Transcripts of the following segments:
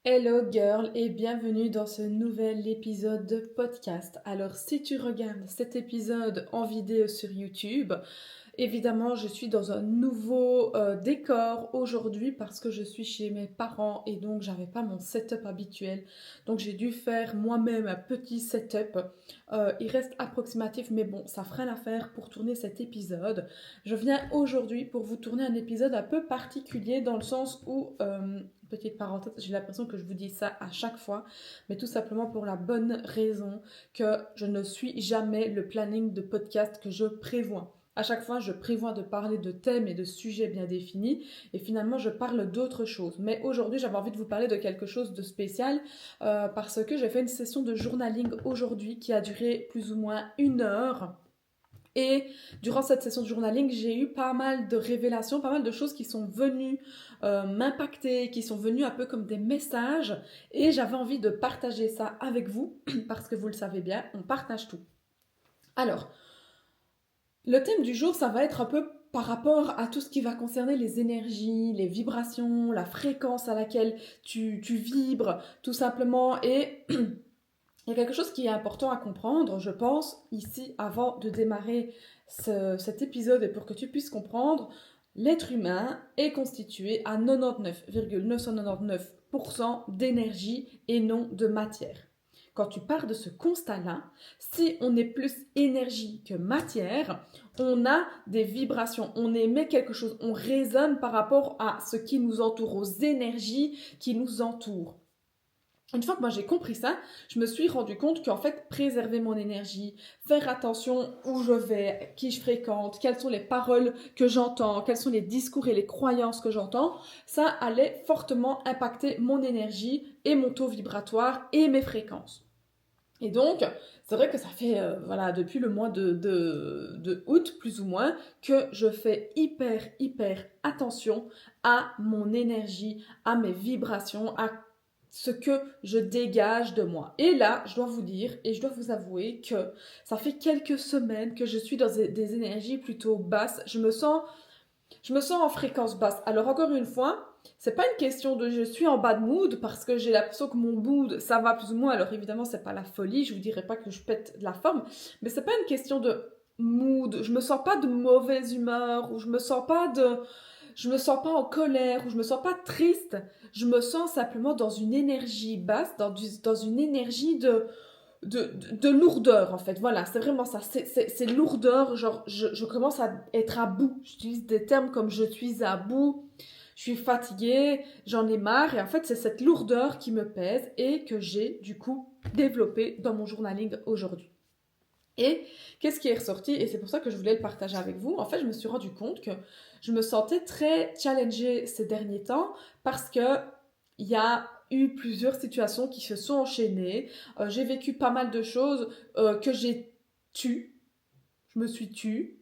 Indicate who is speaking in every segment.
Speaker 1: Hello girl et bienvenue dans ce nouvel épisode de podcast. Alors si tu regardes cet épisode en vidéo sur YouTube, évidemment je suis dans un nouveau décor aujourd'hui parce que je suis chez mes parents et donc j'avais pas mon setup habituel. Donc j'ai dû faire moi-même un petit setup. Il reste approximatif mais bon ça fera l'affaire pour tourner cet épisode. Je viens aujourd'hui pour vous tourner un épisode un peu particulier dans le sens où petite parenthèse, j'ai l'impression que je vous dis ça à chaque fois, mais tout simplement pour la bonne raison que je ne suis jamais le planning de podcast que je prévois. À chaque fois, je prévois de parler de thèmes et de sujets bien définis, et finalement, je parle d'autres choses. Mais aujourd'hui, j'avais envie de vous parler de quelque chose de spécial, parce que j'ai fait une session de journaling aujourd'hui qui a duré plus ou moins 1 heure. Et durant cette session de journaling, j'ai eu pas mal de révélations, pas mal de choses qui sont venues m'impacter, qui sont venues un peu comme des messages. Et j'avais envie de partager ça avec vous, parce que vous le savez bien, on partage tout. Alors, le thème du jour, ça va être un peu par rapport à tout ce qui va concerner les énergies, les vibrations, la fréquence à laquelle tu vibres, tout simplement. Et il y a quelque chose qui est important à comprendre, je pense, ici, avant de démarrer cet épisode et pour que tu puisses comprendre, l'être humain est constitué à 99,999% d'énergie et non de matière. Quand tu pars de ce constat-là, si on est plus énergie que matière, on a des vibrations, on émet quelque chose, on résonne par rapport à ce qui nous entoure, aux énergies qui nous entourent. Une fois que moi j'ai compris ça, je me suis rendu compte qu'en fait, préserver mon énergie, faire attention où je vais, qui je fréquente, quelles sont les paroles que j'entends, quels sont les discours et les croyances que j'entends, ça allait fortement impacter mon énergie et mon taux vibratoire et mes fréquences. Et donc, c'est vrai que ça fait, voilà, depuis le mois de août, plus ou moins, que je fais hyper attention à mon énergie, à mes vibrations, à ce que je dégage de moi. Et là, je dois vous dire et je dois vous avouer que ça fait quelques semaines que je suis dans des énergies plutôt basses. Je me sens en fréquence basse. Alors encore une fois, c'est pas une question de je suis en bad mood parce que j'ai l'impression que mon mood ça va plus ou moins. Alors évidemment, c'est pas la folie, je vous dirais pas que je pète de la forme, mais c'est pas une question de mood. Je me sens pas de mauvaise humeur ou je me sens pas en colère ou je me sens pas triste. Je me sens simplement dans une énergie basse, dans une énergie de lourdeur en fait. Voilà, c'est vraiment ça. C'est lourdeur. Genre, je commence à être à bout. J'utilise des termes comme je suis à bout, je suis fatiguée, j'en ai marre. Et en fait, c'est cette lourdeur qui me pèse et que j'ai du coup développée dans mon journaling aujourd'hui. Et qu'est-ce qui est ressorti? Et c'est pour ça que je voulais le partager avec vous. En fait, je me suis rendu compte que je me sentais très challengée ces derniers temps parce que il y a eu plusieurs situations qui se sont enchaînées. J'ai vécu pas mal de choses que j'ai tues. Je me suis tue.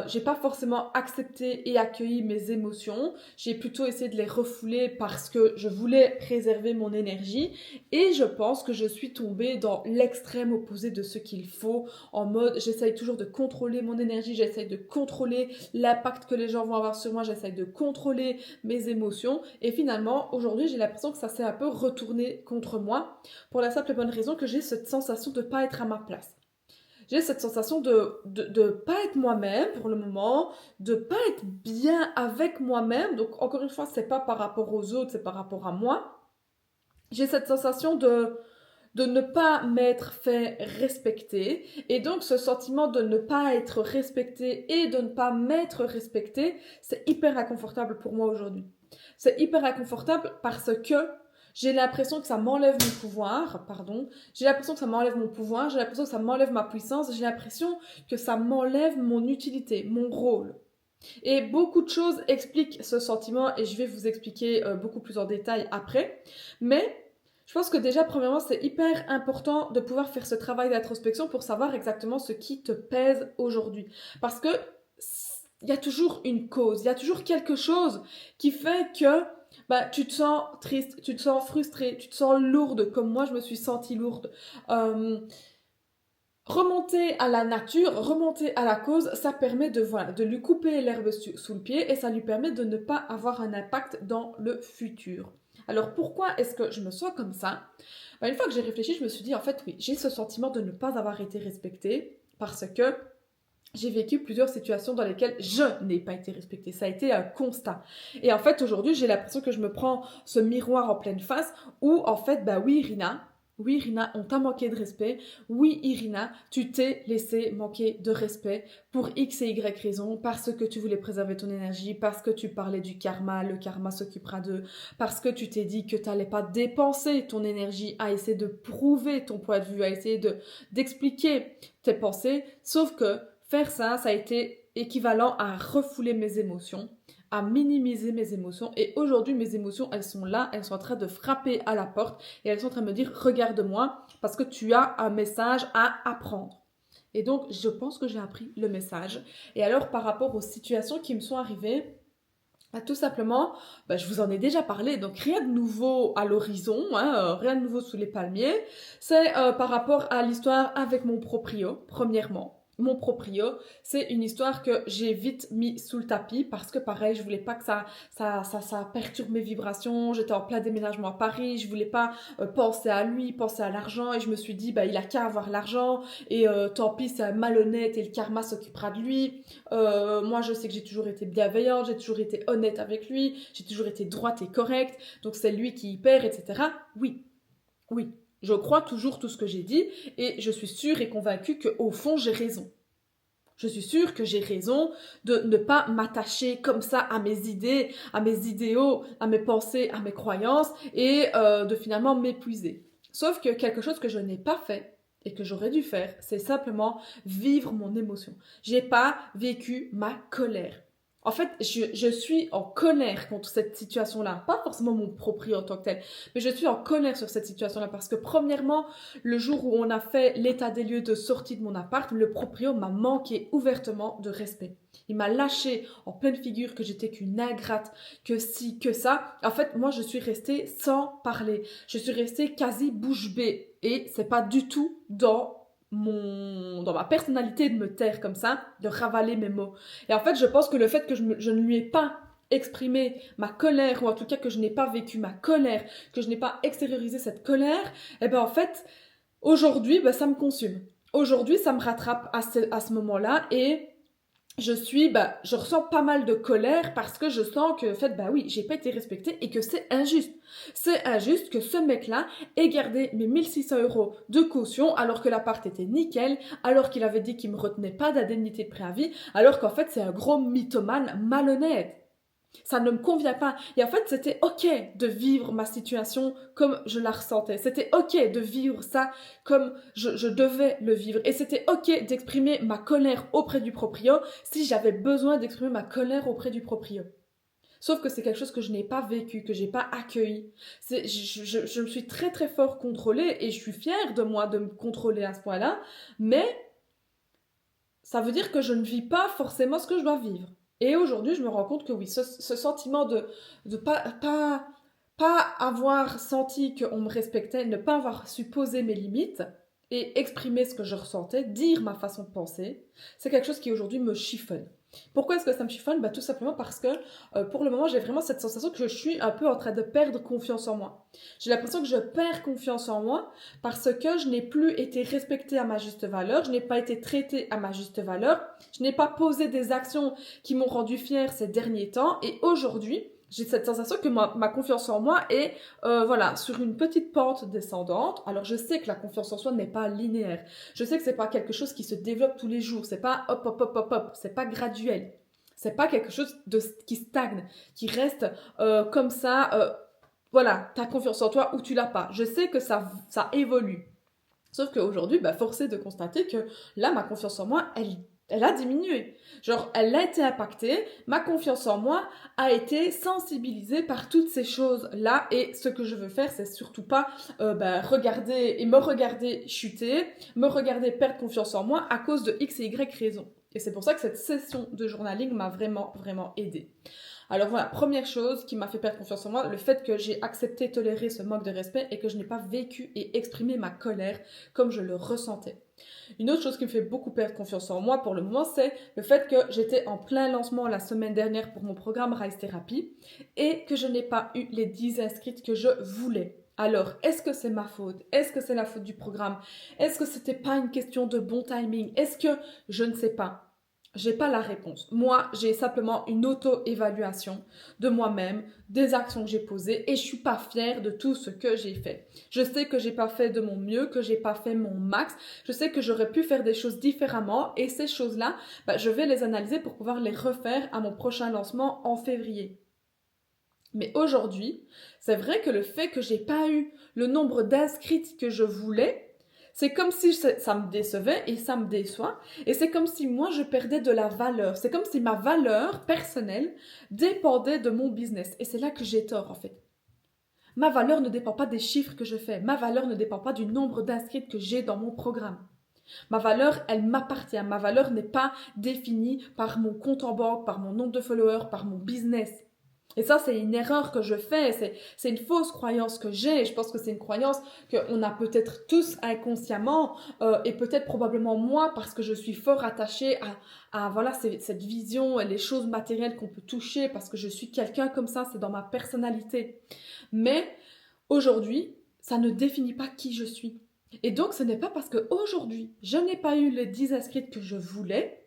Speaker 1: J'ai pas forcément accepté et accueilli mes émotions. J'ai plutôt essayé de les refouler parce que je voulais préserver mon énergie. Et je pense que je suis tombée dans l'extrême opposé de ce qu'il faut. En mode, j'essaye toujours de contrôler mon énergie, j'essaye de contrôler l'impact que les gens vont avoir sur moi, j'essaye de contrôler mes émotions. Et finalement, aujourd'hui, j'ai l'impression que ça s'est un peu retourné contre moi. Pour la simple et bonne raison que j'ai cette sensation de pas être à ma place. J'ai cette sensation de pas être moi-même pour le moment, de pas être bien avec moi-même. Donc, encore une fois, c'est pas par rapport aux autres, c'est par rapport à moi. J'ai cette sensation de ne pas m'être fait respecter. Et donc, ce sentiment de ne pas être respecté et de ne pas m'être respecté, c'est hyper inconfortable pour moi aujourd'hui. C'est hyper inconfortable parce que j'ai l'impression que ça m'enlève mon pouvoir, pardon. J'ai l'impression que ça m'enlève mon pouvoir, j'ai l'impression que ça m'enlève ma puissance, j'ai l'impression que ça m'enlève mon utilité, mon rôle. Et beaucoup de choses expliquent ce sentiment et je vais vous expliquer beaucoup plus en détail après. Mais je pense que déjà, premièrement, c'est hyper important de pouvoir faire ce travail d'introspection pour savoir exactement ce qui te pèse aujourd'hui. Parce que il y a toujours une cause, il y a toujours quelque chose qui fait que bah, tu te sens triste, tu te sens frustrée, tu te sens lourde, comme moi je me suis sentie lourde. Euh, Remonter à la nature, remonter à la cause, ça permet de, voilà, de lui couper l'herbe sous le pied et ça lui permet de ne pas avoir un impact dans le futur. Alors pourquoi est-ce que je me sens comme ça? Une fois que j'ai réfléchi, je me suis dit, en fait, oui, j'ai ce sentiment de ne pas avoir été respectée parce que j'ai vécu plusieurs situations dans lesquelles je n'ai pas été respectée. Ça a été un constat. Et en fait, aujourd'hui, j'ai l'impression que je me prends ce miroir en pleine face où, en fait, oui, Irina, on t'a manqué de respect. Oui, Irina, tu t'es laissé manquer de respect pour X et Y raison, parce que tu voulais préserver ton énergie, parce que tu parlais du karma, le karma s'occupera d'eux, parce que tu t'es dit que tu n'allais pas dépenser ton énergie à essayer de prouver ton point de vue, à essayer d'expliquer tes pensées, sauf que faire ça, ça a été équivalent à refouler mes émotions, à minimiser mes émotions. Et aujourd'hui, mes émotions, elles sont là, elles sont en train de frapper à la porte et elles sont en train de me dire, regarde-moi, parce que tu as un message à apprendre. Et donc, je pense que j'ai appris le message. Et alors, par rapport aux situations qui me sont arrivées, tout simplement, je vous en ai déjà parlé, donc rien de nouveau à l'horizon, rien de nouveau sous les palmiers. C'est par rapport à l'histoire avec mon proprio, premièrement. Mon proprio, c'est une histoire que j'ai vite mis sous le tapis parce que pareil, je voulais pas que ça perturbe mes vibrations. J'étais en plein déménagement à Paris, je voulais pas penser à lui, penser à l'argent et je me suis dit, il a qu'à avoir l'argent et tant pis, c'est un malhonnête et le karma s'occupera de lui. Moi, je sais que j'ai toujours été bienveillante, j'ai toujours été honnête avec lui, j'ai toujours été droite et correcte, donc c'est lui qui y perd, etc. Oui, oui, je crois toujours tout ce que j'ai dit et je suis sûre et convaincue qu'au fond, j'ai raison. Je suis sûre que j'ai raison de ne pas m'attacher comme ça à mes idées, à mes idéaux, à mes pensées, à mes croyances et de finalement m'épuiser. Sauf que quelque chose que je n'ai pas fait et que j'aurais dû faire, c'est simplement vivre mon émotion. J'ai pas vécu ma colère. En fait, je suis en colère contre cette situation-là. Pas forcément mon proprio en tant que tel, mais je suis en colère sur cette situation-là parce que premièrement, le jour où on a fait l'état des lieux de sortie de mon appart, le proprio m'a manqué ouvertement de respect. Il m'a lâché en pleine figure que j'étais qu'une ingrate, que ci, que ça. En fait, moi, je suis restée sans parler. Je suis restée quasi bouche bée. Et c'est pas du tout dans ma personnalité de me taire comme ça, de ravaler mes mots. Et en fait, je pense que le fait que je ne lui ai pas exprimé ma colère, ou en tout cas que je n'ai pas vécu ma colère, que je n'ai pas extériorisé cette colère, en fait, aujourd'hui, ça me consume. Aujourd'hui, ça me rattrape à ce moment-là et je ressens pas mal de colère parce que je sens que, en fait, oui, j'ai pas été respectée et que c'est injuste. C'est injuste que ce mec-là ait gardé mes 1 600 € de caution alors que l'appart était nickel, alors qu'il avait dit qu'il me retenait pas d'indemnité de préavis, alors qu'en fait, c'est un gros mythomane malhonnête. Ça ne me convient pas. Et en fait, c'était ok de vivre ma situation comme je la ressentais. C'était ok de vivre ça comme je devais le vivre. Et c'était ok d'exprimer ma colère auprès du proprio si j'avais besoin d'exprimer ma colère auprès du proprio. Sauf que c'est quelque chose que je n'ai pas vécu, que je n'ai pas accueilli. Je me suis très très fort contrôlée et je suis fière de moi de me contrôler à ce point-là. Mais ça veut dire que je ne vis pas forcément ce que je dois vivre. Et aujourd'hui, je me rends compte que oui, ce sentiment de pas avoir senti qu'on me respectait, ne pas avoir su poser mes limites et exprimer ce que je ressentais, dire ma façon de penser, c'est quelque chose qui aujourd'hui me chiffonne. Pourquoi est-ce que ça me chiffonne? Tout simplement parce que pour le moment, j'ai vraiment cette sensation que je suis un peu en train de perdre confiance en moi. J'ai l'impression que je perds confiance en moi parce que je n'ai plus été respectée à ma juste valeur, je n'ai pas été traitée à ma juste valeur, je n'ai pas posé des actions qui m'ont rendue fière ces derniers temps et aujourd'hui, j'ai cette sensation que ma confiance en moi est sur une petite pente descendante. Alors je sais que la confiance en soi n'est pas linéaire. Je sais que c'est pas quelque chose qui se développe tous les jours. C'est pas hop hop hop hop hop. C'est pas graduel. C'est pas quelque chose qui stagne, qui reste comme ça. T'as confiance en toi ou tu l'as pas. Je sais que ça évolue. Sauf qu'aujourd'hui, force est de constater que là, ma confiance en moi, elle a diminué. Genre, elle a été impactée, ma confiance en moi a été sensibilisée par toutes ces choses-là et ce que je veux faire, c'est surtout pas me regarder chuter, me regarder perdre confiance en moi à cause de X et Y raisons. Et c'est pour ça que cette session de journaling m'a vraiment, vraiment aidée. Alors voilà, première chose qui m'a fait perdre confiance en moi, le fait que j'ai accepté, toléré ce manque de respect et que je n'ai pas vécu et exprimé ma colère comme je le ressentais. Une autre chose qui me fait beaucoup perdre confiance en moi pour le moment, c'est le fait que j'étais en plein lancement la semaine dernière pour mon programme Rise Therapy et que je n'ai pas eu les 10 inscrites que je voulais. Alors, est-ce que c'est ma faute? Est-ce que c'est la faute du programme? Est-ce que c'était pas une question de bon timing? Est-ce que je ne sais pas? J'ai pas la réponse. Moi, j'ai simplement une auto-évaluation de moi-même, des actions que j'ai posées et je suis pas fière de tout ce que j'ai fait. Je sais que j'ai pas fait de mon mieux, que j'ai pas fait mon max. Je sais que j'aurais pu faire des choses différemment et ces choses-là, je vais les analyser pour pouvoir les refaire à mon prochain lancement en février. Mais aujourd'hui, c'est vrai que le fait que j'ai pas eu le nombre d'inscrites que je voulais, c'est comme si ça me décevait et ça me déçoit. Et c'est comme si moi, je perdais de la valeur. C'est comme si ma valeur personnelle dépendait de mon business. Et c'est là que j'ai tort, en fait. Ma valeur ne dépend pas des chiffres que je fais. Ma valeur ne dépend pas du nombre d'inscrits que j'ai dans mon programme. Ma valeur, elle m'appartient. Ma valeur n'est pas définie par mon compte en banque, par mon nombre de followers, par mon business. Et ça, c'est une erreur que je fais, c'est une fausse croyance que j'ai. Et je pense que c'est une croyance qu'on a peut-être tous inconsciemment, et peut-être probablement moi, parce que je suis fort attachée à voilà, cette vision, les choses matérielles qu'on peut toucher, parce que je suis quelqu'un comme ça, c'est dans ma personnalité. Mais aujourd'hui, ça ne définit pas qui je suis. Et donc, ce n'est pas parce qu'aujourd'hui, je n'ai pas eu les 10 inscrites que je voulais,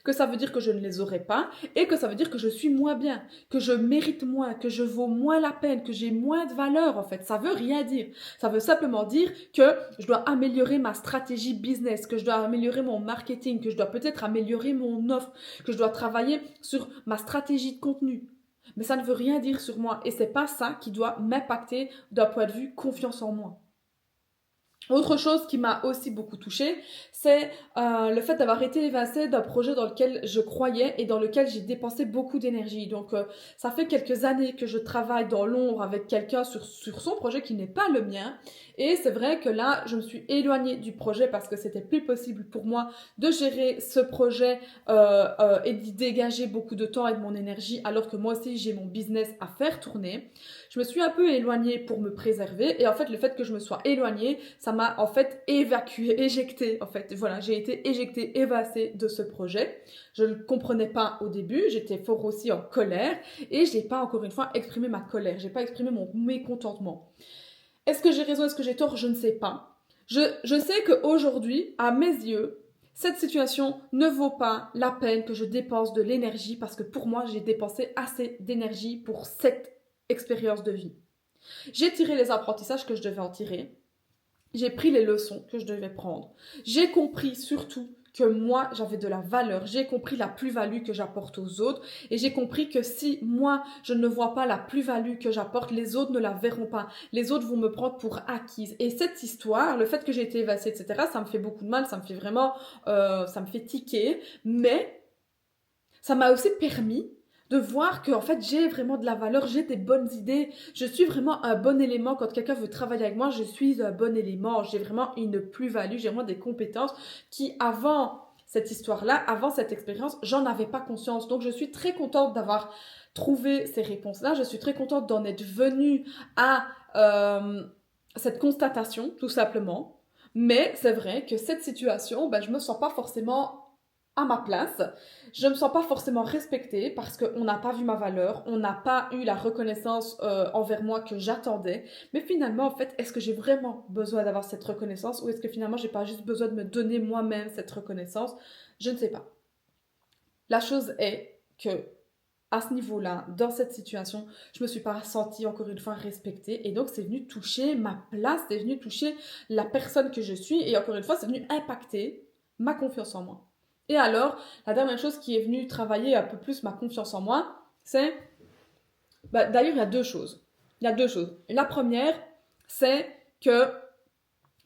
Speaker 1: que ça veut dire que je ne les aurai pas, et que ça veut dire que je suis moins bien, que je mérite moins, que je vaux moins la peine, que j'ai moins de valeur en fait. Ça veut rien dire. Ça veut simplement dire que je dois améliorer ma stratégie business, que je dois améliorer mon marketing, que je dois peut-être améliorer mon offre, que je dois travailler sur ma stratégie de contenu. Mais ça ne veut rien dire sur moi, et c'est pas ça qui doit m'impacter d'un point de vue confiance en moi. Autre chose qui m'a aussi beaucoup touchée, c'est le fait d'avoir été évincée d'un projet dans lequel je croyais et dans lequel j'ai dépensé beaucoup d'énergie. Donc, ça fait quelques années que je travaille dans l'ombre avec quelqu'un sur son projet qui n'est pas le mien. Et c'est vrai que là, je me suis éloignée du projet parce que c'était plus possible pour moi de gérer ce projet et d'y dégager beaucoup de temps et de mon énergie, alors que moi aussi, j'ai mon business à faire tourner. Je me suis un peu éloignée pour me préserver et en fait le fait que je me sois éloignée, ça m'a en fait évacuée, éjectée en fait. Voilà, j'ai été éjectée, évincée de ce projet. Je ne le comprenais pas au début, j'étais fort aussi en colère et je n'ai pas encore une fois exprimé ma colère, j'ai pas exprimé mon mécontentement. Est-ce que j'ai raison, est-ce que j'ai tort? Je ne sais pas. Je sais qu'aujourd'hui, à mes yeux, cette situation ne vaut pas la peine que je dépense de l'énergie parce que pour moi, j'ai dépensé assez d'énergie pour cette expérience de vie. J'ai tiré les apprentissages que je devais en tirer. J'ai pris les leçons que je devais prendre. J'ai compris surtout que moi, j'avais de la valeur. J'ai compris la plus-value que j'apporte aux autres. Et j'ai compris que si moi, je ne vois pas la plus-value que j'apporte, les autres ne la verront pas. Les autres vont me prendre pour acquise. Et cette histoire, le fait que j'ai été évincée, etc., ça me fait beaucoup de mal. Ça me fait vraiment... ça me fait tiquer. Mais ça m'a aussi permis de voir que en fait j'ai vraiment de la valeur, j'ai des bonnes idées, je suis vraiment un bon élément quand quelqu'un veut travailler avec moi, je suis un bon élément, j'ai vraiment une plus-value, j'ai vraiment des compétences qui avant cette histoire-là, avant cette expérience, j'en avais pas conscience. Donc je suis très contente d'avoir trouvé ces réponses-là, je suis très contente d'en être venue à cette constatation tout simplement. Mais c'est vrai que cette situation, je me sens pas forcément à ma place. Je ne me sens pas forcément respectée parce qu'on n'a pas vu ma valeur, on n'a pas eu la reconnaissance envers moi que j'attendais. Mais finalement, en fait, est-ce que j'ai vraiment besoin d'avoir cette reconnaissance ou est-ce que finalement, j'ai pas juste besoin de me donner moi-même cette reconnaissance? Je ne sais pas. La chose est que à ce niveau-là, dans cette situation, je me suis pas sentie encore une fois respectée et donc c'est venu toucher ma place, c'est venu toucher la personne que je suis et encore une fois, c'est venu impacter ma confiance en moi. Et alors, la dernière chose qui est venue travailler un peu plus ma confiance en moi, c'est... d'ailleurs, il y a deux choses. Il y a deux choses. La première, c'est que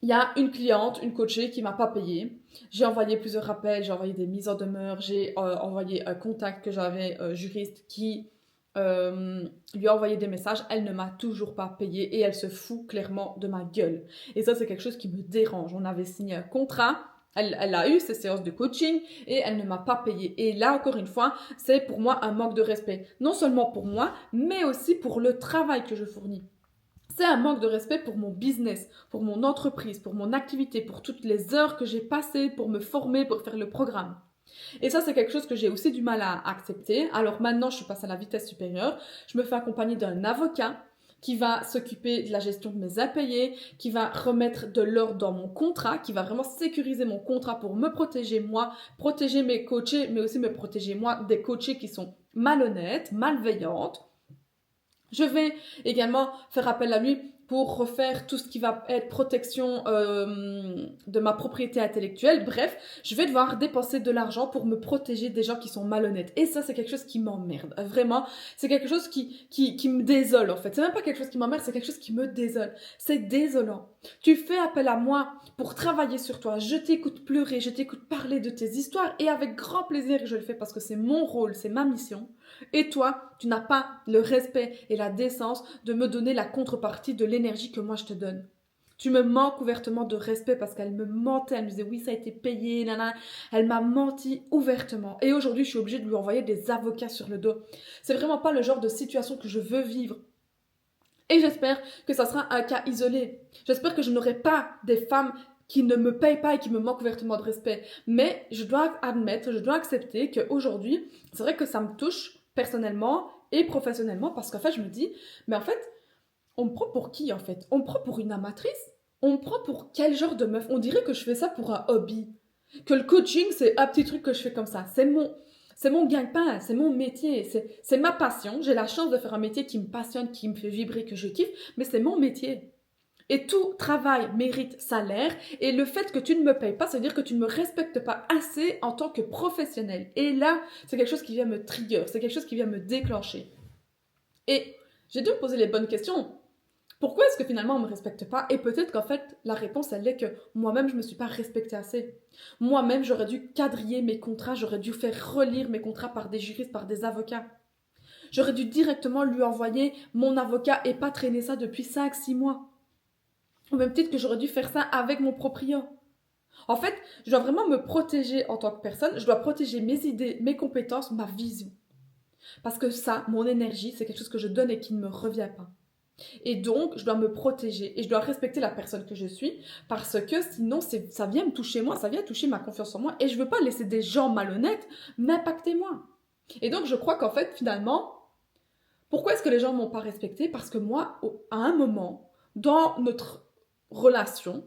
Speaker 1: il y a une cliente, une coachée qui m'a pas payé. J'ai envoyé plusieurs rappels, j'ai envoyé des mises en demeure, j'ai envoyé un contact que j'avais juriste qui lui a envoyé des messages. Elle ne m'a toujours pas payé et elle se fout clairement de ma gueule. Et ça, c'est quelque chose qui me dérange. On avait signé un contrat. Elle a eu ses séances de coaching et elle ne m'a pas payé. Et là, encore une fois, c'est pour moi un manque de respect. Non seulement pour moi, mais aussi pour le travail que je fournis. C'est un manque de respect pour mon business, pour mon entreprise, pour mon activité, pour toutes les heures que j'ai passées pour me former, pour faire le programme. Et ça, c'est quelque chose que j'ai aussi du mal à accepter. Alors maintenant, je suis passée à la vitesse supérieure. Je me fais accompagner d'un avocat qui va s'occuper de la gestion de mes impayés, qui va remettre de l'ordre dans mon contrat, qui va vraiment sécuriser mon contrat pour me protéger moi, protéger mes coachés, mais aussi me protéger moi des coachés qui sont malhonnêtes, malveillantes. Je vais également faire appel à lui pour refaire tout ce qui va être protection de ma propriété intellectuelle. Bref, je vais devoir dépenser de l'argent pour me protéger des gens qui sont malhonnêtes. Et ça, c'est quelque chose qui m'emmerde. Vraiment, c'est quelque chose qui me désole en fait. C'est même pas quelque chose qui m'emmerde, c'est quelque chose qui me désole. C'est désolant. Tu fais appel à moi pour travailler sur toi. Je t'écoute pleurer, je t'écoute parler de tes histoires et avec grand plaisir, je le fais parce que c'est mon rôle, c'est ma mission. Et toi, tu n'as pas le respect et la décence de me donner la contrepartie de l'énergie que moi je te donne. Tu me manques ouvertement de respect parce qu'elle me mentait, elle me disait oui ça a été payé, nanana. Elle m'a menti ouvertement. Et aujourd'hui je suis obligée de lui envoyer des avocats sur le dos. C'est vraiment pas le genre de situation que je veux vivre. Et j'espère que ça sera un cas isolé. J'espère que je n'aurai pas des femmes qui ne me payent pas et qui me manquent ouvertement de respect. Mais je dois admettre, je dois accepter qu'aujourd'hui, c'est vrai que ça me touche personnellement et professionnellement parce qu'en fait, je me dis, mais en fait, on me prend pour qui en fait? On me prend pour une amatrice? On me prend pour quel genre de meuf? On dirait que je fais ça pour un hobby. Que le coaching, c'est un petit truc que je fais comme ça. C'est mon gagne-pain, c'est mon métier, c'est ma passion. J'ai la chance de faire un métier qui me passionne, qui me fait vibrer, que je kiffe, mais c'est mon métier. Et tout travail mérite salaire. Et le fait que tu ne me payes pas, ça veut dire que tu ne me respectes pas assez en tant que professionnel. Et là, c'est quelque chose qui vient me trigger, c'est quelque chose qui vient me déclencher. Et j'ai dû me poser les bonnes questions. Pourquoi est-ce que finalement on ne me respecte pas? Et peut-être qu'en fait, la réponse, elle est que moi-même, je ne me suis pas respectée assez. Moi-même, j'aurais dû quadriller mes contrats, j'aurais dû faire relire mes contrats par des juristes, par des avocats. J'aurais dû directement lui envoyer mon avocat et pas traîner ça depuis 5-6 mois. Au même titre que j'aurais dû faire ça avec mon proprio. En fait, je dois vraiment me protéger en tant que personne, je dois protéger mes idées, mes compétences, ma vision. Parce que ça, mon énergie, c'est quelque chose que je donne et qui ne me revient pas. Et donc, je dois me protéger et je dois respecter la personne que je suis parce que sinon, ça vient me toucher moi, ça vient toucher ma confiance en moi et je ne veux pas laisser des gens malhonnêtes m'impacter moi. Et donc, je crois qu'en fait, finalement, pourquoi est-ce que les gens ne m'ont pas respecté? Parce que moi, à un moment, dans notre relation,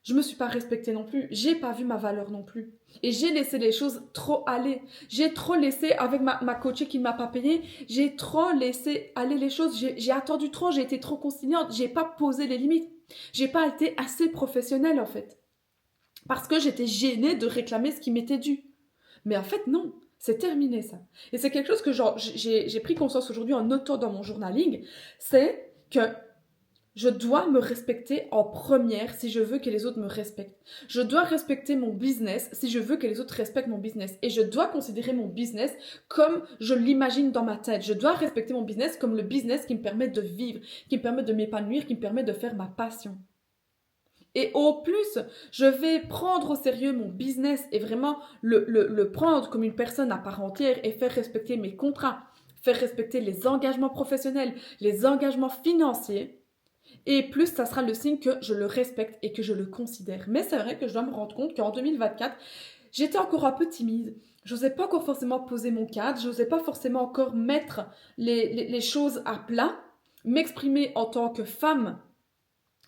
Speaker 1: je me suis pas respectée non plus. J'ai pas vu ma valeur non plus. Et j'ai laissé les choses trop aller. J'ai trop laissé, avec ma coachée qui ne m'a pas payée, j'ai trop laissé aller les choses. J'ai attendu trop, j'ai été trop conciliante. J'ai pas posé les limites. J'ai pas été assez professionnelle en fait. Parce que j'étais gênée de réclamer ce qui m'était dû. Mais en fait, non. C'est terminé ça. Et c'est quelque chose que j'ai pris conscience aujourd'hui en notant dans mon journaling. C'est que je dois me respecter en première si je veux que les autres me respectent. Je dois respecter mon business si je veux que les autres respectent mon business. Et je dois considérer mon business comme je l'imagine dans ma tête. Je dois respecter mon business comme le business qui me permet de vivre, qui me permet de m'épanouir, qui me permet de faire ma passion. Et au plus, je vais prendre au sérieux mon business et vraiment le prendre comme une personne à part entière et faire respecter mes contrats, faire respecter les engagements professionnels, les engagements financiers. Et plus, ça sera le signe que je le respecte et que je le considère. Mais c'est vrai que je dois me rendre compte qu'en 2024, j'étais encore un peu timide. Je n'osais pas encore forcément poser mon cadre. Je n'osais pas forcément encore mettre les choses à plat. M'exprimer en tant que femme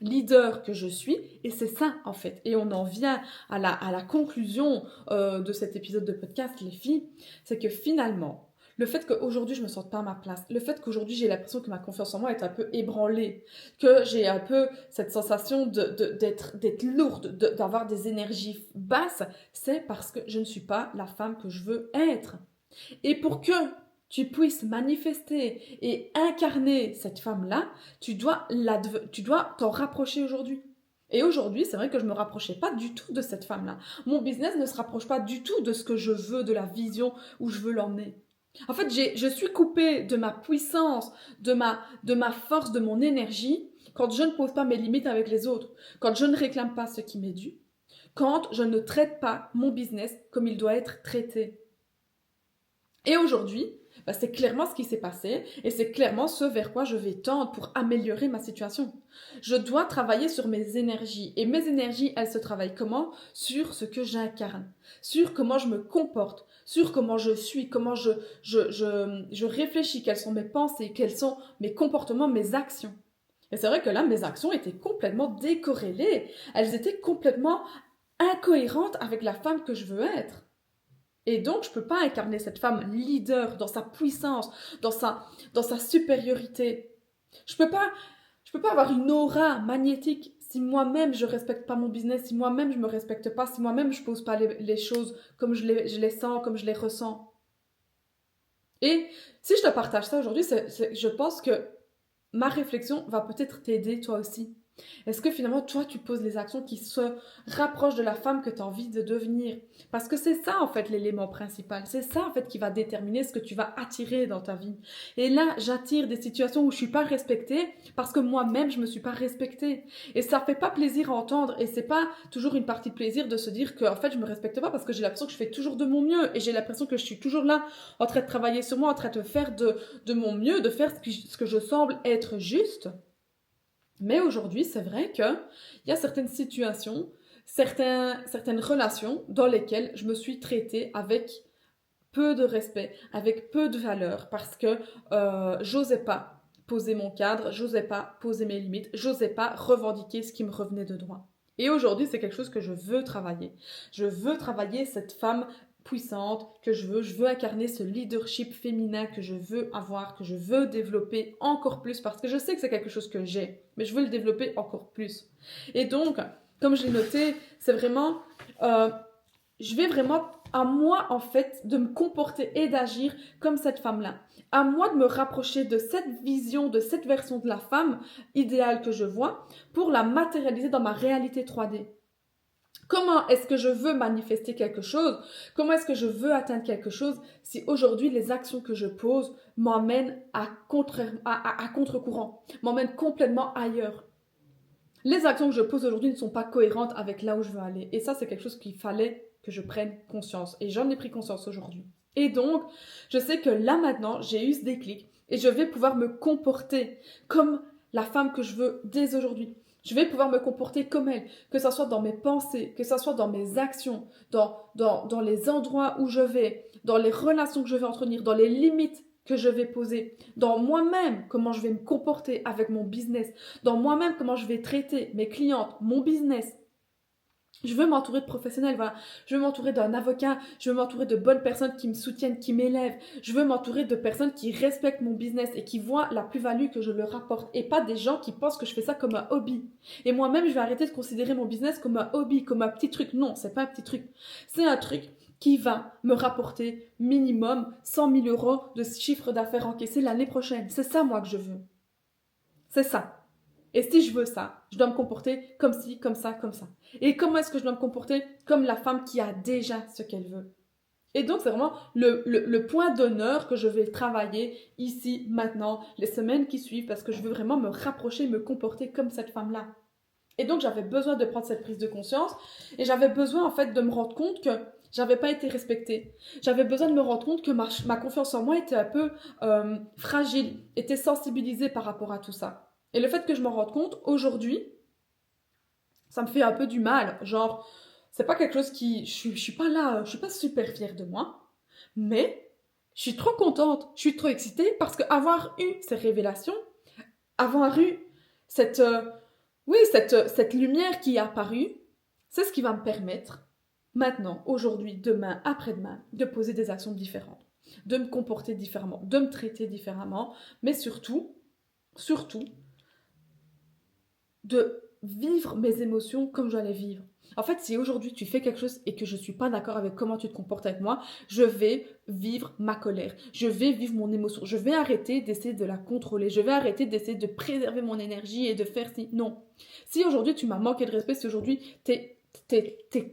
Speaker 1: leader que je suis. Et c'est ça, en fait. Et on en vient à la conclusion de cet épisode de podcast, les filles. C'est que finalement, le fait qu'aujourd'hui je me sente pas à ma place, le fait qu'aujourd'hui j'ai l'impression que ma confiance en moi est un peu ébranlée, que j'ai un peu cette sensation d'être lourde, d'avoir des énergies basses, c'est parce que je ne suis pas la femme que je veux être. Et pour que tu puisses manifester et incarner cette femme-là, tu dois t'en rapprocher aujourd'hui. Et aujourd'hui, c'est vrai que je ne me rapprochais pas du tout de cette femme-là. Mon business ne se rapproche pas du tout de ce que je veux, de la vision où je veux l'emmener. En fait, je suis coupée de ma puissance, de ma force, de mon énergie quand je ne pose pas mes limites avec les autres, quand je ne réclame pas ce qui m'est dû, quand je ne traite pas mon business comme il doit être traité. Et aujourd'hui, c'est clairement ce qui s'est passé et c'est clairement ce vers quoi je vais tendre pour améliorer ma situation. Je dois travailler sur mes énergies et mes énergies, elles se travaillent comment? Sur ce que j'incarne, sur comment je me comporte, sur comment je suis, comment je réfléchis, quelles sont mes pensées, quels sont mes comportements, mes actions. Et c'est vrai que là, mes actions étaient complètement décorrélées, elles étaient complètement incohérentes avec la femme que je veux être. Et donc, je ne peux pas incarner cette femme leader dans sa puissance, dans sa supériorité. Je peux pas avoir une aura magnétique si moi-même je ne respecte pas mon business, si moi-même je ne me respecte pas, si moi-même je ne pose pas les choses comme je les sens, comme je les ressens. Et si je te partage ça aujourd'hui, je pense que ma réflexion va peut-être t'aider toi aussi. Est-ce que finalement, toi, tu poses les actions qui se rapprochent de la femme que tu as envie de devenir? Parce que c'est ça, en fait, l'élément principal. C'est ça, en fait, qui va déterminer ce que tu vas attirer dans ta vie. Et là, j'attire des situations où je ne suis pas respectée parce que moi-même, je ne me suis pas respectée. Et ça ne fait pas plaisir à entendre. Et c'est pas toujours une partie de plaisir de se dire que, en fait, je ne me respecte pas parce que j'ai l'impression que je fais toujours de mon mieux. Et j'ai l'impression que je suis toujours là, en train de travailler sur moi, en train de faire de mon mieux, de faire ce que je semble être juste. Mais aujourd'hui, c'est vrai qu'il y a certaines situations, certaines relations dans lesquelles je me suis traitée avec peu de respect, avec peu de valeur, parce que j'osais pas poser mon cadre, j'osais pas poser mes limites, j'osais pas revendiquer ce qui me revenait de droit. Et aujourd'hui, c'est quelque chose que je veux travailler. Je veux travailler cette femme puissante que je veux incarner ce leadership féminin que je veux avoir, que je veux développer encore plus parce que je sais que c'est quelque chose que j'ai, mais je veux le développer encore plus. Et donc, comme je l'ai noté, c'est vraiment, je vais vraiment à moi en fait de me comporter et d'agir comme cette femme-là. À moi de me rapprocher de cette vision, de cette version de la femme idéale que je vois pour la matérialiser dans ma réalité 3D. Comment est-ce que je veux manifester quelque chose? Comment est-ce que je veux atteindre quelque chose si aujourd'hui les actions que je pose m'emmènent à contre-courant, m'emmènent complètement ailleurs? Les actions que je pose aujourd'hui ne sont pas cohérentes avec là où je veux aller. Et ça, c'est quelque chose qu'il fallait que je prenne conscience. Et j'en ai pris conscience aujourd'hui. Et donc, je sais que là maintenant, j'ai eu ce déclic et je vais pouvoir me comporter comme la femme que je veux dès aujourd'hui. Je vais pouvoir me comporter comme elle, que ce soit dans mes pensées, que ce soit dans mes actions, dans les endroits où je vais, dans les relations que je vais entretenir, dans les limites que je vais poser, dans moi-même, comment je vais me comporter avec mon business, dans moi-même, comment je vais traiter mes clientes, mon business. Je veux m'entourer de professionnels, voilà. Je veux m'entourer d'un avocat, je veux m'entourer de bonnes personnes qui me soutiennent, qui m'élèvent. Je veux m'entourer de personnes qui respectent mon business et qui voient la plus-value que je leur apporte et pas des gens qui pensent que je fais ça comme un hobby. Et moi-même, je vais arrêter de considérer mon business comme un hobby, comme un petit truc. Non, c'est pas un petit truc. C'est un truc qui va me rapporter minimum 100 000 euros de chiffre d'affaires encaissé l'année prochaine. C'est ça, moi, que je veux. C'est ça. Et si je veux ça, je dois me comporter comme ci, comme ça, comme ça. Et comment est-ce que je dois me comporter? Comme la femme qui a déjà ce qu'elle veut. Et donc, c'est vraiment le point d'honneur que je vais travailler ici, maintenant, les semaines qui suivent, parce que je veux vraiment me rapprocher, me comporter comme cette femme-là. Et donc, j'avais besoin de prendre cette prise de conscience et j'avais besoin, en fait, de me rendre compte que j'avais pas été respectée. J'avais besoin de me rendre compte que ma confiance en moi était un peu fragile, était sensibilisée par rapport à tout ça. Et le fait que je m'en rende compte, aujourd'hui, ça me fait un peu du mal. Genre, c'est pas quelque chose qui... Je suis pas là, je suis pas super fière de moi, mais je suis trop contente, je suis trop excitée parce qu'avoir eu ces révélations, avoir eu cette... oui, cette lumière qui est apparue, c'est ce qui va me permettre, maintenant, aujourd'hui, demain, après-demain, de poser des actions différentes, de me comporter différemment, de me traiter différemment, mais surtout, de vivre mes émotions comme je dois les vivre. En fait, si aujourd'hui tu fais quelque chose et que je ne suis pas d'accord avec comment tu te comportes avec moi, je vais vivre ma colère, je vais vivre mon émotion, je vais arrêter d'essayer de la contrôler, je vais arrêter d'essayer de préserver mon énergie et de faire si... Non. Si aujourd'hui tu m'as manqué de respect, si aujourd'hui t'es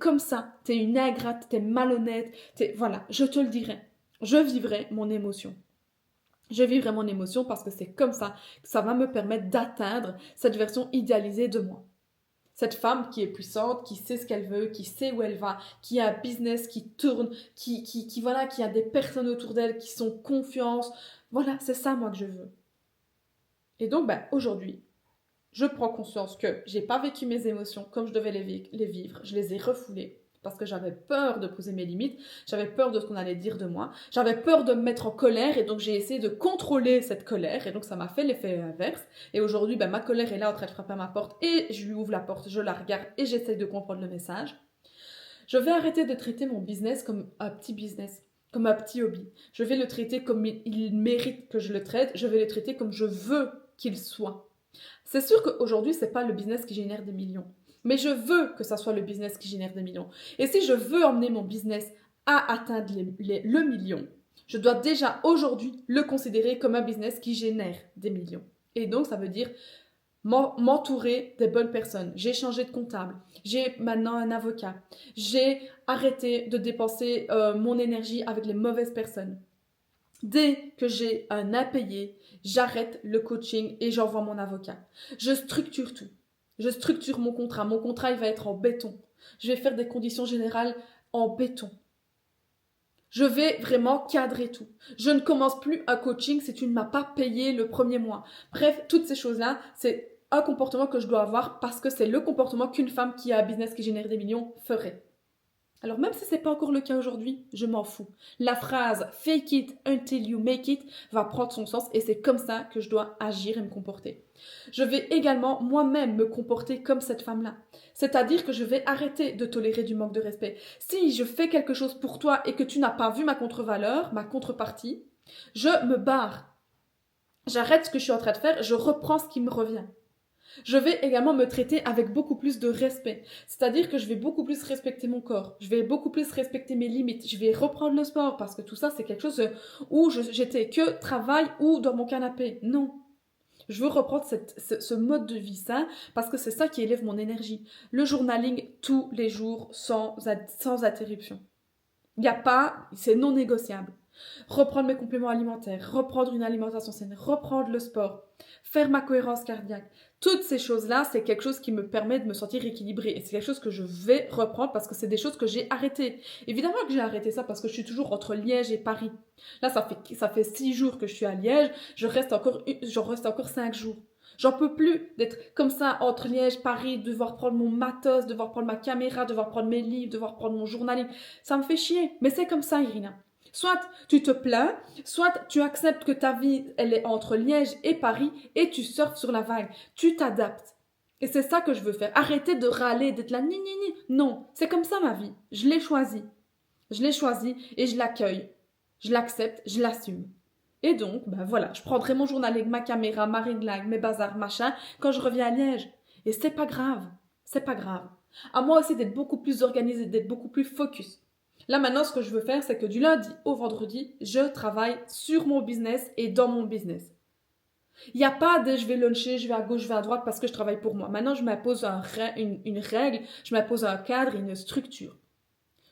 Speaker 1: comme ça, t'es une ingrate, t'es malhonnête, voilà, je te le dirai. Je vivrai mon émotion. Je vivrai mon émotion parce que c'est comme ça que ça va me permettre d'atteindre cette version idéalisée de moi. Cette femme qui est puissante, qui sait ce qu'elle veut, qui sait où elle va, qui a un business qui tourne, voilà, qui a des personnes autour d'elle qui sont confiance. Voilà, c'est ça moi que je veux. Et donc, aujourd'hui, je prends conscience que j'ai pas vécu mes émotions comme je devais les vivre. Je les ai refoulées parce que j'avais peur de poser mes limites, j'avais peur de ce qu'on allait dire de moi, j'avais peur de me mettre en colère et donc j'ai essayé de contrôler cette colère et donc ça m'a fait l'effet inverse. Et aujourd'hui, ma colère est là en train de frapper à ma porte et je lui ouvre la porte, je la regarde et j'essaye de comprendre le message. Je vais arrêter de traiter mon business comme un petit business, comme un petit hobby. Je vais le traiter comme il mérite que je le traite, je vais le traiter comme je veux qu'il soit. C'est sûr qu'aujourd'hui, ce n'est pas le business qui génère des millions. Mais je veux que ça soit le business qui génère des millions. Et si je veux emmener mon business à atteindre le million, je dois déjà aujourd'hui le considérer comme un business qui génère des millions. Et donc, ça veut dire m'entourer des bonnes personnes. J'ai changé de comptable. J'ai maintenant un avocat. J'ai arrêté de dépenser mon énergie avec les mauvaises personnes. Dès que j'ai un impayé, j'arrête le coaching et j'envoie mon avocat. Je structure tout. Je structure mon contrat. Mon contrat, il va être en béton. Je vais faire des conditions générales en béton. Je vais vraiment cadrer tout. Je ne commence plus un coaching si tu ne m'as pas payé le premier mois. Bref, toutes ces choses-là, c'est un comportement que je dois avoir parce que c'est le comportement qu'une femme qui a un business qui génère des millions ferait. Alors même si ce n'est pas encore le cas aujourd'hui, je m'en fous. La phrase « fake it until you make it » va prendre son sens et c'est comme ça que je dois agir et me comporter. Je vais également moi-même me comporter comme cette femme-là. C'est-à-dire que je vais arrêter de tolérer du manque de respect. Si je fais quelque chose pour toi et que tu n'as pas vu ma contre-valeur, ma contrepartie, je me barre. J'arrête ce que je suis en train de faire, je reprends ce qui me revient. Je vais également me traiter avec beaucoup plus de respect. C'est-à-dire que je vais beaucoup plus respecter mon corps. Je vais beaucoup plus respecter mes limites. Je vais reprendre le sport parce que tout ça, c'est quelque chose où j'étais que travail ou dans mon canapé. Non. Je veux reprendre ce mode de vie sain parce que c'est ça qui élève mon énergie. Le journaling tous les jours sans interruption. Il n'y a pas, c'est non négociable. Reprendre mes compléments alimentaires, reprendre une alimentation saine, reprendre le sport, faire ma cohérence cardiaque. Toutes ces choses-là, c'est quelque chose qui me permet de me sentir équilibrée. Et c'est quelque chose que je vais reprendre parce que c'est des choses que j'ai arrêtées. Évidemment que j'ai arrêté ça parce que je suis toujours entre Liège et Paris. Là, ça fait 6 jours que je suis à Liège. Je reste encore 5 jours. J'en peux plus d'être comme ça entre Liège, Paris, devoir prendre mon matos, devoir prendre ma caméra, devoir prendre mes livres, devoir prendre mon journaling. Ça me fait chier. Mais c'est comme ça, Irina. Soit tu te plains, soit tu acceptes que ta vie, elle est entre Liège et Paris et tu surfes sur la vague. Tu t'adaptes. Et c'est ça que je veux faire. Arrêter de râler, d'être là, ni. Non, c'est comme ça ma vie. Je l'ai choisie. Je l'ai choisie et je l'accueille. Je l'accepte, je l'assume. Et donc, voilà, je prendrai mon journal avec ma caméra, ma ring light, mes bazars, machin, quand je reviens à Liège. Et c'est pas grave. C'est pas grave. À moi aussi d'être beaucoup plus organisée, d'être beaucoup plus focus. Là, maintenant, ce que je veux faire, c'est que du lundi au vendredi, je travaille sur mon business et dans mon business. Il n'y a pas de je vais luncher, je vais à gauche, je vais à droite parce que je travaille pour moi. Maintenant, je m'impose une règle, je m'impose un cadre et une structure.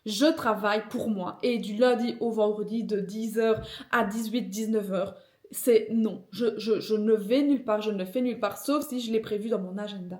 Speaker 1: Je travaille pour moi et du lundi au vendredi de 10h à 18-19h, c'est non. Je ne vais nulle part, je ne fais nulle part, sauf si je l'ai prévu dans mon agenda.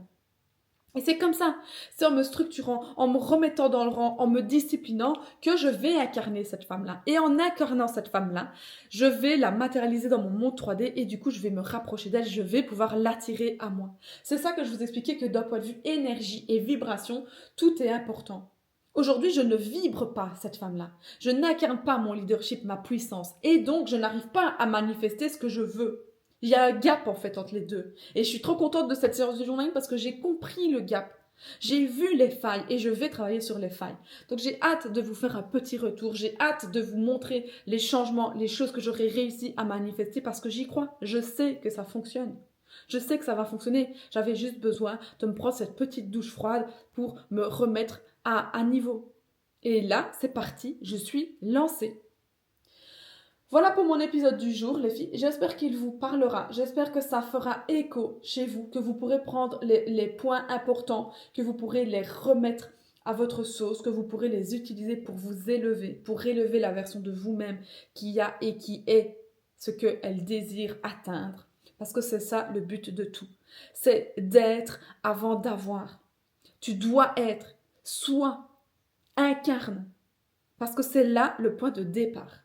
Speaker 1: Et c'est comme ça, c'est en me structurant, en me remettant dans le rang, en me disciplinant que je vais incarner cette femme-là. Et en incarnant cette femme-là, je vais la matérialiser dans mon monde 3D et du coup, je vais me rapprocher d'elle, je vais pouvoir l'attirer à moi. C'est ça que je vous expliquais que d'un point de vue énergie et vibration, tout est important. Aujourd'hui, je ne vibre pas cette femme-là. Je n'incarne pas mon leadership, ma puissance. Et donc, je n'arrive pas à manifester ce que je veux. Il y a un gap en fait entre les deux. Et je suis trop contente de cette séance de journaling parce que j'ai compris le gap. J'ai vu les failles et je vais travailler sur les failles. Donc j'ai hâte de vous faire un petit retour. J'ai hâte de vous montrer les changements, les choses que j'aurais réussi à manifester parce que j'y crois. Je sais que ça fonctionne. Je sais que ça va fonctionner. J'avais juste besoin de me prendre cette petite douche froide pour me remettre à niveau. Et là, c'est parti. Je suis lancée. Voilà pour mon épisode du jour, les filles. J'espère qu'il vous parlera. J'espère que ça fera écho chez vous, que vous pourrez prendre les points importants, que vous pourrez les remettre à votre sauce, que vous pourrez les utiliser pour vous élever, pour élever la version de vous-même qui a et qui est ce qu'elle désire atteindre. Parce que c'est ça le but de tout. C'est d'être avant d'avoir. Tu dois être, sois, incarne. Parce que c'est là le point de départ.